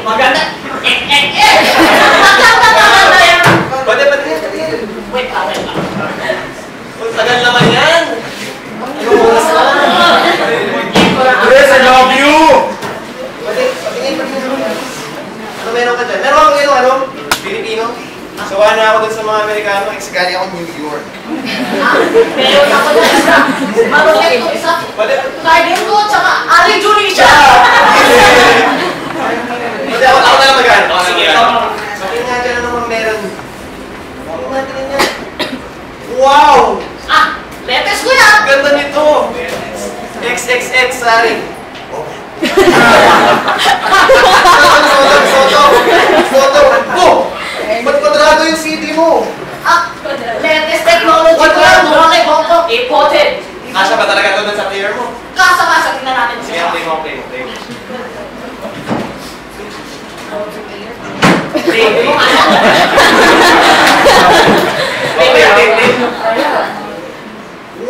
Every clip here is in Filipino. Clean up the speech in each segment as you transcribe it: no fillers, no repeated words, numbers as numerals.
Maganda. Pwede. Wait lang. Ang tagal naman yan. Ano oras na? Chris, I love you! Patingin. Ano meron ka dyan? Meron ako Pilipino. Sawa na ako dun sa mga Amerikano. Ex-gali ako New York. Meron ako na isa. Marunong ito isa. Kaibigan ko, tsaka Ali Julie siya. Pwede ako na lang mag-ano. Sige. Sabihin nga dyan ano meron. Ano nga tingin niya? Wow! Latest ko yan. Ganda nito. XXX, sorry. Photo. Oh! Ba't kwadrado yung CD mo? Latest technology ko yan. Mura kay Hong Kong. Imported. Kasya ba talaga ito sa player mo? Kasa. Tingnan natin Sige, siya. play mo.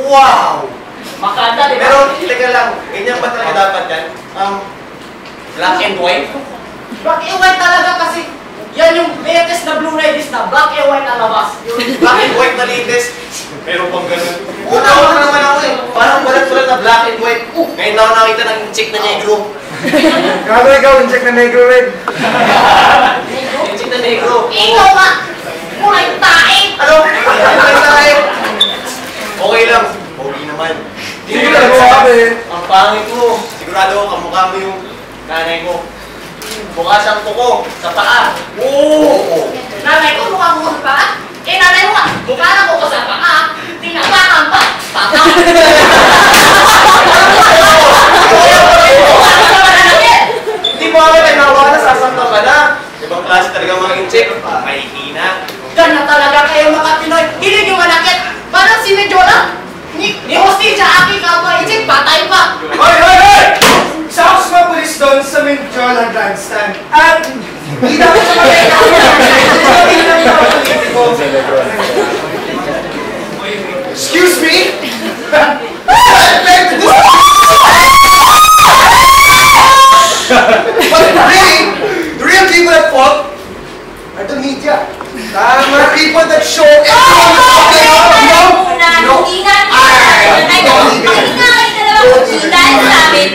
Wow! Makanda, di ba? Pero, teka lang, ganyan ba talaga dapat yan? Black and white? Black and white talaga kasi yan yung latest na Blu-ray disc na black and white na labas. Black and white na latest? Meron pang ganun. Una naman ako eh. Parang walang na black and white. Ngayon na ako nakita ng chick na negro. Gago ikaw, check na negro red. Yung chick na negro. Ikaw nga! Kulay tae! Ano? Ano tayo? Okay lang. Okay naman. Sige na, grabe. Ang pangit mo. Sigurado ako kamukha mo yung nanay mo. Mukha siyang kuko sa paa. Oo! Nanay ko mukha mo sa paa? Nanay mo nga, mukha na ko sa paa. Tinapakan pa. Pata! Hindi mo kami tayo nakuha na sasaktan ka na. Ibang klase talaga mga incheck. Mahihina. Ganyan talaga kayo mga Pinoy. Hindi nyo manakit. Parang si Medjola. Ni hostage sa aking kapwa incheck, patay pa. Hoy! Isa ako sa mga pulis doon sa Mindiola Grandstand. At hindi na ako sa Excuse me? But really, the real people at fault are the media. The people that show everyone is okay. Hindi nga. Dahil sa amin.